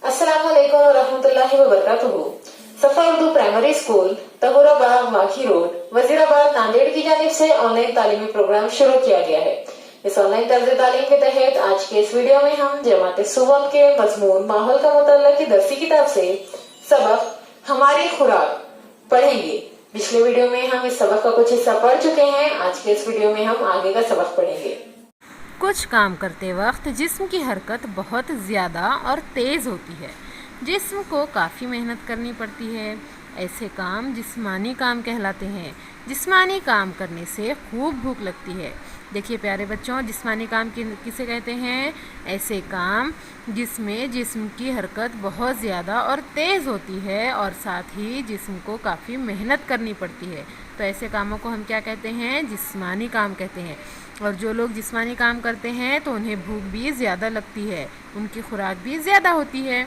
अस्सलाम वालेकुम रहमतुल्लाहि व बरकातुहू। सफा उर्दू प्राइमरी स्कूल तहूराबाद माखी रोड वजीराबाद नांदेड़ की जानिब से ऑनलाइन तालीमी प्रोग्राम शुरू किया गया है। इस ऑनलाइन तर्ज तालीम के तहत आज के इस वीडियो में हम जमात सुबह के मजमून माहौल का मुताल्ला की दरसी किताब से सबक हमारी खुराक पढ़ेंगे। पिछले वीडियो में हम इस सबक का कुछ हिस्सा पढ़ चुके हैं। आज के इस वीडियो में हम आगे का सबक पढ़ेंगे। कुछ काम करते वक्त जिस्म की हरकत बहुत ज़्यादा और तेज़ होती है। जिस्म को काफ़ी मेहनत करनी पड़ती है। ऐसे काम जिस्मानी काम कहलाते हैं। जिस्मानी काम करने से खूब भूख लगती है। देखिए प्यारे बच्चों, जिस्मानी काम किसे कहते हैं? ऐसे काम जिसमें जिस्म की हरकत बहुत ज़्यादा और तेज़ होती है और साथ ही जिस्म को काफ़ी मेहनत करनी पड़ती है। तो ऐसे कामों को हम क्या कहते हैं? जिस्मानी काम कहते हैं। और जो लोग जिस्मानी काम करते हैं तो उन्हें भूख भी ज़्यादा लगती है, उनकी खुराक भी ज़्यादा होती है।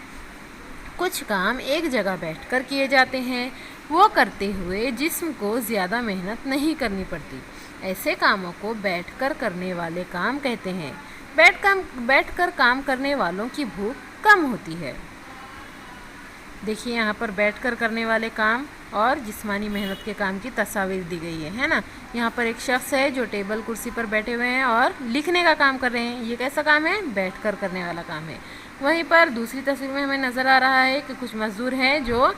कुछ काम एक जगह बैठकर किए जाते हैं। वो करते हुए जिस्म को ज़्यादा मेहनत नहीं करनी पड़ती। ऐसे कामों को बैठकर करने वाले काम कहते हैं। बैठकर काम करने वालों की भूख कम होती है। देखिए यहाँ पर बैठकर करने वाले काम और जिस्मानी मेहनत के काम की तस्वीर दी गई है ना। यहाँ पर एक शख्स है जो टेबल कुर्सी पर बैठे हुए हैं और लिखने का काम कर रहे हैं। ये कैसा काम है? बैठकर करने वाला काम है। वहीं पर दूसरी तस्वीर में हमें नज़र आ रहा है कि कुछ मजदूर हैं जो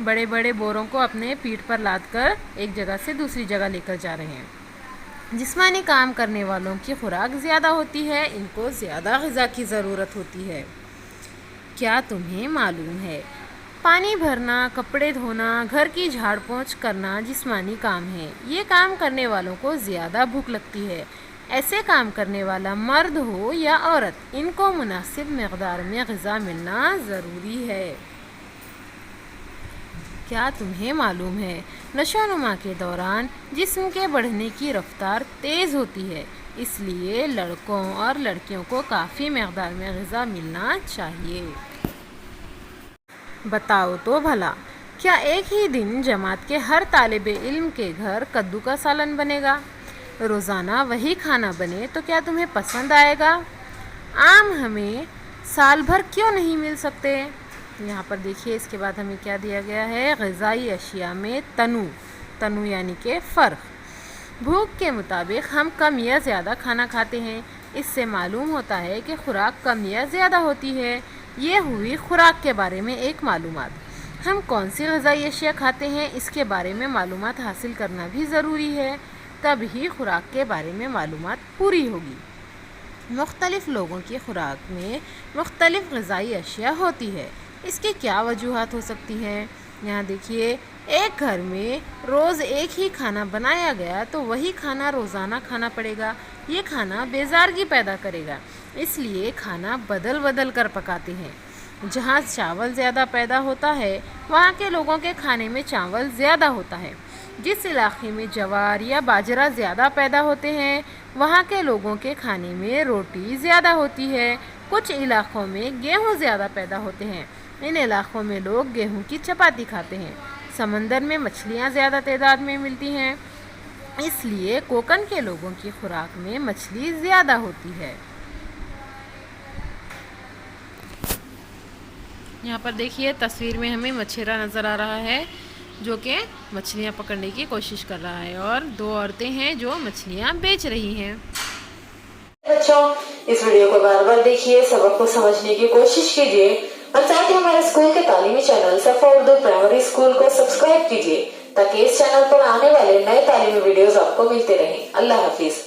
बड़े बड़े बोरों को अपने पीठ पर लादकर एक जगह से दूसरी जगह लेकर जा रहे हैं। जिस्मानी काम करने वालों की खुराक ज़्यादा होती है, इनको ज़्यादा ग़िज़ा की ज़रूरत होती है। क्या तुम्हें मालूम है? पानी भरना, कपड़े धोना, घर की झाड़ पोंछ करना जिस्मानी काम है। ये काम करने वालों को ज़्यादा भूख लगती है। ऐसे काम करने वाला मर्द हो या औरत, इनको मुनासिब मकदार में ग़िज़ा मिलना ज़रूरी है। क्या तुम्हें मालूम है? नशोनुमा के दौरान जिस्म के बढ़ने की रफ्तार तेज़ होती है, इसलिए लड़कों और लड़कियों को काफ़ी मकदार में ग़िज़ा मिलना चाहिए। बताओ तो भला, क्या एक ही दिन जमात के हर तालिब इल्म के घर कद्दू का सालन बनेगा? रोज़ाना वही खाना बने तो क्या तुम्हें पसंद आएगा? आम हमें साल भर क्यों नहीं मिल सकते? यहाँ पर देखिए, इसके बाद हमें क्या दिया गया है? ग़िज़ाई अशिया में तनु यानी कि फ़र्क। भूख के मुताबिक हम कम या ज़्यादा खाना खाते हैं। इससे मालूम होता है कि खुराक कम या ज़्यादा होती है। ये हुई खुराक के बारे में एक मालूमात। हम कौन सी ग़िज़ाई अशिया खाते हैं, इसके बारे में मालूमात हासिल करना भी ज़रूरी है, तब ही खुराक के बारे में मालूमात पूरी होगी। मुख्तलिफ़ लोगों की खुराक में मुख्तलिफ़ ग़िज़ाई अशिया होती है। इसकी क्या वजूहात हो सकती हैं? यहाँ देखिए, एक घर में रोज़ एक ही खाना बनाया गया तो वही खाना रोज़ाना खाना पड़ेगा। ये खाना बेज़ारगी पैदा करेगा, इसलिए खाना बदल बदल कर पकाते हैं। जहाँ चावल ज़्यादा पैदा होता है वहाँ के लोगों के खाने में चावल ज़्यादा होता है। जिस इलाके में जवार या बाजरा ज़्यादा पैदा होते हैं वहाँ के लोगों के खाने में रोटी ज़्यादा होती है। कुछ इलाक़ों में गेहूँ ज़्यादा पैदा होते हैं, इन इलाक़ों में लोग गेहूँ की चपाती खाते हैं। समंदर में मछलियाँ ज़्यादा तादाद में मिलती हैं, इसलिए कोकन के लोगों की खुराक में मछली ज़्यादा होती है। यहाँ पर देखिए तस्वीर में हमें मछेरा नज़र आ रहा है जो कि मछलियाँ पकड़ने की कोशिश कर रहा है और दो औरतें हैं जो मछलियाँ बेच रही हैं। बच्चों, इस वीडियो को बार बार देखिए, सबक को समझने की कोशिश कीजिए और साथ ही हमारे स्कूल के तालीमी चैनल सफा उर्दू प्राइमरी स्कूल को सब्सक्राइब कीजिए ताकि इस चैनल पर आने वाले नए तालीमी वीडियोस आपको मिलते रहें। अल्लाह हाफिज।